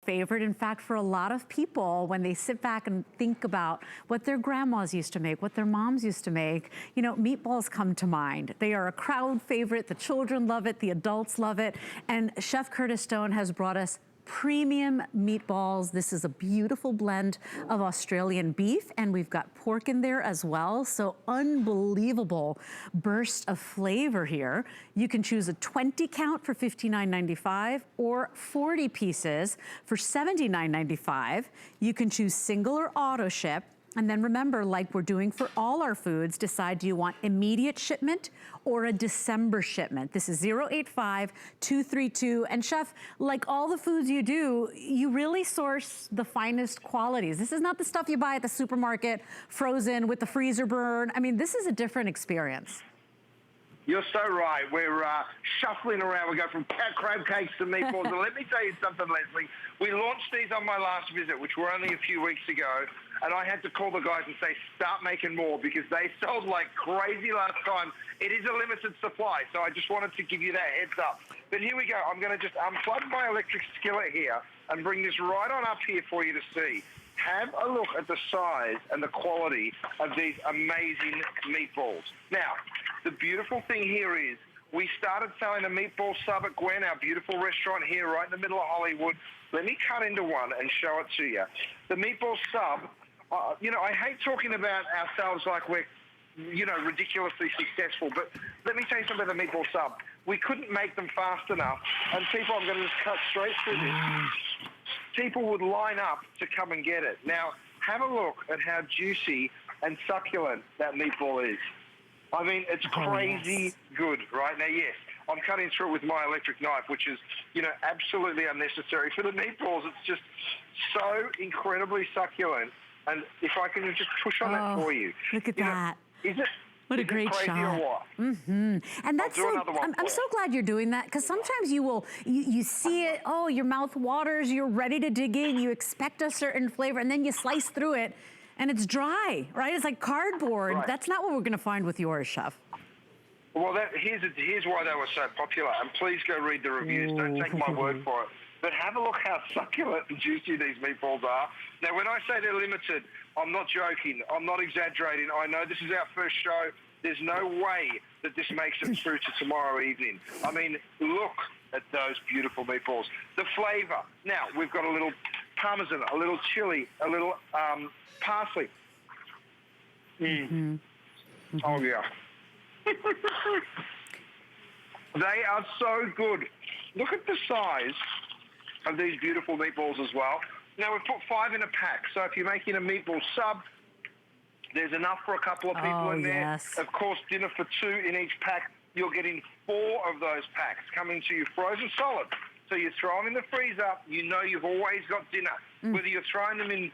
favorite. In fact, for a lot of people, when they sit back and think about what their grandmas used to make, what their moms used to make, you know, meatballs come to mind. They are a crowd favorite. The children love it. The adults love it. And Chef Curtis Stone has brought us premium meatballs. This is a beautiful blend of Australian beef, and we've got pork in there as well. So unbelievable burst of flavor here. You can choose a 20 count for $59.95 or 40 pieces for $79.95. You can choose single or auto ship. And then remember, like we're doing for all our foods, decide, do you want immediate shipment or a December shipment? This is 085-232. And Chef, like all the foods you do, you really source the finest qualities. This is not the stuff you buy at the supermarket, frozen with the freezer burn. I mean, this is a different experience. You're so right. We're shuffling around. We go from crab cakes to meatballs. And let me tell you something, Leslie. We launched these on my last visit, which were only a few weeks ago. And I had to call the guys and say, start making more, because they sold like crazy last time. It is a limited supply. So I just wanted to give you that heads up. But here we go. I'm going to just unplug my electric skillet here and bring this right on up here for you to see. Have a look at the size and the quality of these amazing meatballs. Now, the beautiful thing here is we started selling a meatball sub at Gwen, our beautiful restaurant here right in the middle of Hollywood. Let me cut into one and show it to you. The meatball sub, you know, I hate talking about ourselves like we're, you know, ridiculously successful, but let me tell you something about the meatball sub. We couldn't make them fast enough, and people, I'm going to just cut straight through this, people would line up to come and get it. Now, have a look at how juicy and succulent that meatball is. I mean, it's crazy good, right? Now, yes, I'm cutting through it with my electric knife, which is, you know, absolutely unnecessary. For the meatballs, it's just so incredibly succulent. And if I can just push on that for you. Look at that. Know, is it? What a great shot. And that's so, I'm so glad you're doing that, because sometimes you see it, oh, your mouth waters, you're ready to dig in, you expect a certain flavor, and then you slice through it, and it's dry, right? It's like cardboard. Right. That's not what we're gonna find with yours, Chef. Well, here's why they were so popular, and please go read the reviews. Don't take my word for it. But have a look how succulent and juicy these meatballs are. Now, when I say they're limited, I'm not joking. I'm not exaggerating. I know this is our first show. There's no way that this makes it through to tomorrow evening. I mean, look at those beautiful meatballs. The flavor. Now, we've got a little parmesan, a little chili, a little parsley. Oh, yeah. They are so good. Look at the size of these beautiful meatballs as well. Now, we've put 5 in a pack, so if you're making a meatball sub, there's enough for a couple of people in there. Yes. Of course, dinner for 2 in each pack. You're getting 4 of those packs coming to you frozen solid. So you throw them in the freezer, you know you've always got dinner. Whether you're throwing them in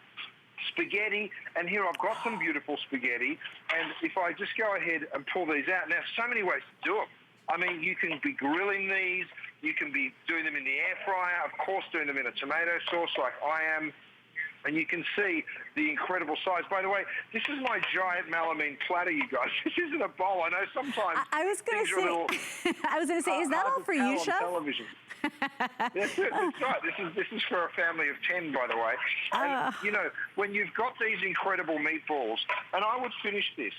spaghetti, and here I've got some beautiful spaghetti, and if I just go ahead and pull these out, now so many ways to do them. I mean, you can be grilling these, you can be doing them in the air fryer, of course doing them in a tomato sauce like I am, and you can see the incredible size. By the way, this is my giant melamine platter, you guys. This isn't a bowl. I know sometimes I was going to say, is that all for you, Chef? Television. That's it. That's right. This is for a family of 10, by the way. And, you know, when you've got these incredible meatballs, and I would finish this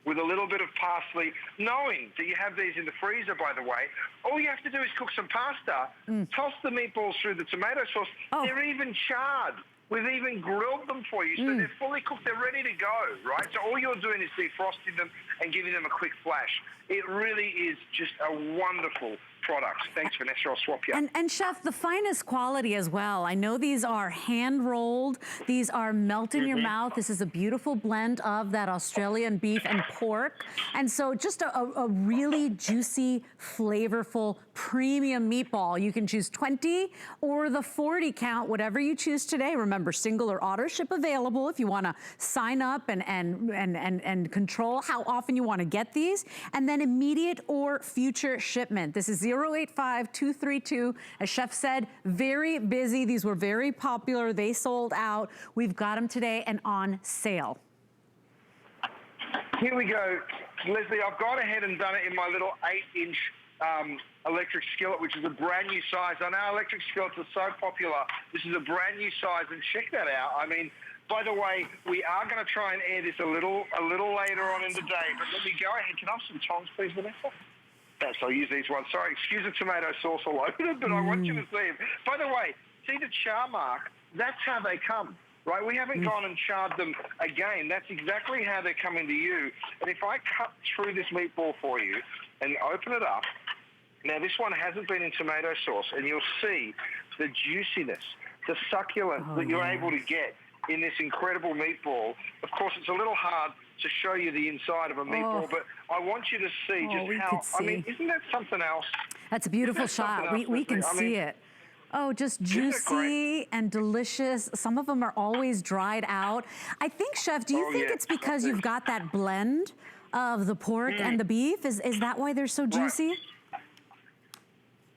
with a little bit of parsley, knowing that you have these in the freezer, by the way. All you have to do is cook some pasta, toss the meatballs through the tomato sauce. They're even charred. We've even grilled them for you, so they're fully cooked. They're ready to go, right? So all you're doing is defrosting them and giving them a quick flash. It really is just a wonderful product. Thanks, Vanessa. I'll swap you. And Chef, the finest quality as well. I know these are hand rolled. These are melt in your mouth. This is a beautiful blend of that Australian beef and pork. And so just a really juicy, flavorful, premium meatball. You can choose 20 or the 40 count, whatever you choose today. Remember, single or auto ship available if you want to sign up and control how often you want to get these. And then immediate or future shipment. This is 085-232. As Chef said, very busy. These were very popular. They sold out. We've got them today and on sale. Here we go. Leslie, I've gone ahead and done it in my little 8-inch electric skillet, which is a brand new size. I know electric skillets are so popular. This is a brand new size, and check that out. I mean, by the way, we are going to try and air this a little later on in the day, but let me go ahead. Can I have some tongs, please, Vanessa? Yes, I'll use these ones. Sorry, excuse the tomato sauce all over it, but I want you to see it. By the way, see the char mark? That's how they come, right? We haven't gone and charred them again. That's exactly how they're coming to you. And if I cut through this meatball for you and open it up, now this one hasn't been in tomato sauce, and you'll see the juiciness, the succulence that you're able to get in this incredible meatball. Of course, it's a little hard to show you the inside of a meatball, but I want you to see just how, I mean, isn't that something else? That's a beautiful shot. We can see it. Oh, just juicy and delicious. Some of them are always dried out. I think, Chef, do you think it's because you've got that blend of the pork and the beef? Is that why they're so juicy? Right.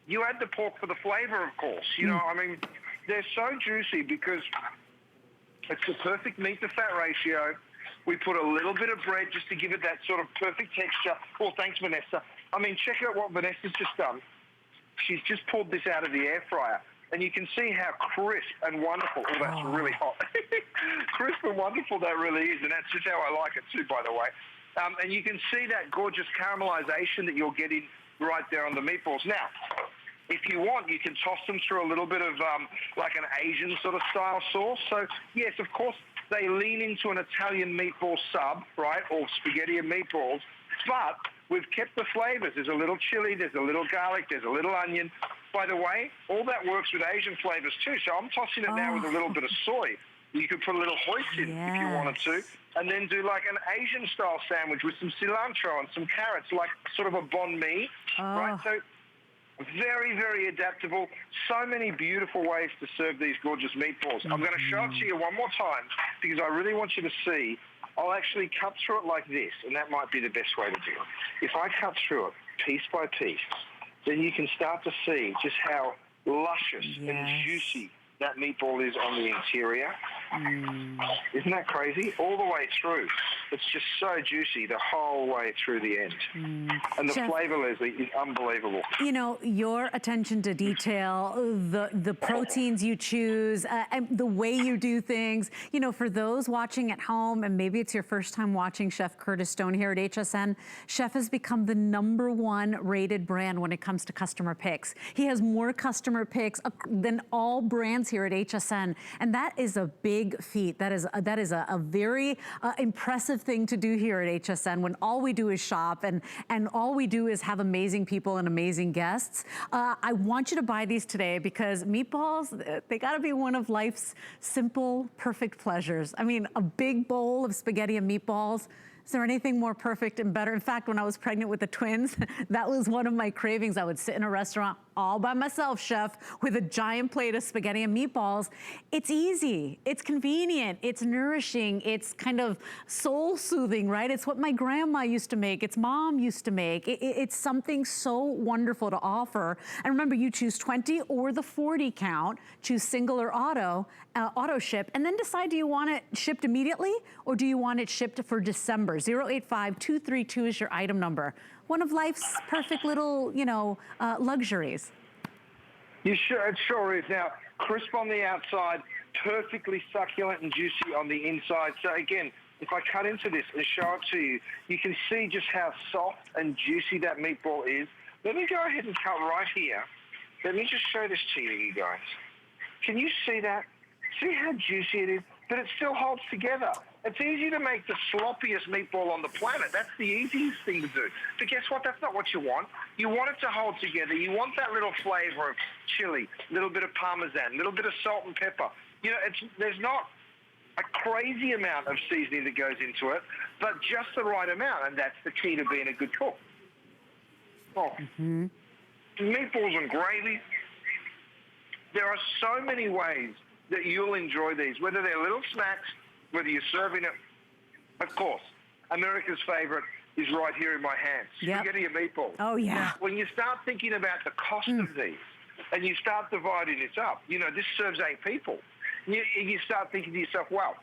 You add the pork for the flavor, of course. You know, I mean, they're so juicy because it's the perfect meat-to-fat ratio. We put a little bit of bread just to give it that sort of perfect texture. Oh, thanks, Vanessa. I mean, check out what Vanessa's just done. She's just pulled this out of the air fryer, and you can see how crisp and wonderful. Oh, that's really hot. Crisp and wonderful that really is, and that's just how I like it too, by the way. And you can see that gorgeous caramelization that you're getting right there on the meatballs. Now, if you want, you can toss them through a little bit of like an Asian sort of style sauce. So, yes, of course, they lean into an Italian meatball sub, right, or spaghetti and meatballs, but we've kept the flavors. There's a little chili, there's a little garlic, there's a little onion. By the way, all that works with Asian flavors too. So I'm tossing it now with a little bit of soy. You could put a little hoisin if you wanted to, and then do like an Asian style sandwich with some cilantro and some carrots, like sort of a banh mi, right? So very, very adaptable. So many beautiful ways to serve these gorgeous meatballs. I'm going to show it to you one more time because I really want you to see. I'll actually cut through it like this, and that might be the best way to do it. If I cut through it piece by piece, then you can start to see just how luscious and juicy that meatball is on the interior. Isn't that crazy? All the way through. It's just so juicy the whole way through the end. And the Chef, flavor, Leslie, is unbelievable. You know, your attention to detail, the proteins you choose, and the way you do things. You know, for those watching at home, and maybe it's your first time watching Chef Curtis Stone here at HSN, Chef has become the #1 rated brand when it comes to customer picks. He has more customer picks than all brands here at HSN, and that is a big feat. That is a very impressive thing to do here at HSN when all we do is shop and all we do is have amazing people and amazing guests. I want you to buy these today because meatballs, they gotta be one of life's simple, perfect pleasures. I mean, a big bowl of spaghetti and meatballs. Is there anything more perfect and better? In fact, when I was pregnant with the twins, that was one of my cravings. I would sit in a restaurant all by myself, Chef, with a giant plate of spaghetti and meatballs. It's easy, it's convenient, it's nourishing, it's kind of soul-soothing, right? It's what my grandma used to make, it's mom used to make. It's something so wonderful to offer. And remember, you choose 20 or the 40 count, choose single or auto ship, and then decide, do you want it shipped immediately or do you want it shipped for December? 085232 is your item number. One of life's perfect little, you know, luxuries. It sure is. Now, crisp on the outside, perfectly succulent and juicy on the inside. So again, if I cut into this and show it to you, you can see just how soft and juicy that meatball is. Let me go ahead and cut right here. Let me just show this to you, you guys. Can you see that? See how juicy it is? But it still holds together. It's easy to make the sloppiest meatball on the planet. That's the easiest thing to do. But guess what? That's not what you want. You want it to hold together. You want that little flavor of chili, a little bit of Parmesan, a little bit of salt and pepper. You know, there's not a crazy amount of seasoning that goes into it, but just the right amount, and that's the key to being a good cook. Oh, meatballs and gravy. There are so many ways that you'll enjoy these, whether they're little snacks, whether you're serving it. Of course, America's favorite is right here in my hands, spaghetti and meatballs. Oh, yeah. Now, when you start thinking about the cost of these, and you start dividing this up, you know, this serves 8 people. You start thinking to yourself, well,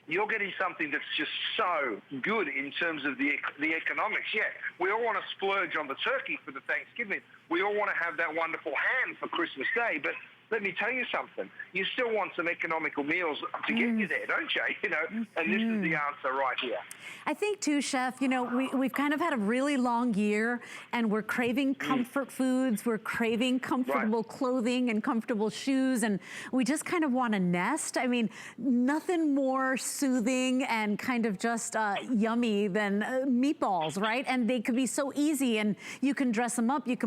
you're getting something that's just so good in terms of the economics. Yeah, we all want to splurge on the turkey for the Thanksgiving. We all want to have that wonderful ham for Christmas Day, but let me tell you something. You still want some economical meals to get you there, don't you? You know, and this is the answer right here. I think too, Chef, you know, we've kind of had a really long year and we're craving comfort foods. We're craving comfortable clothing and comfortable shoes, and we just kind of want to nest. I mean, nothing more soothing and kind of just yummy than meatballs, right? And they could be so easy, and you can dress them up. You can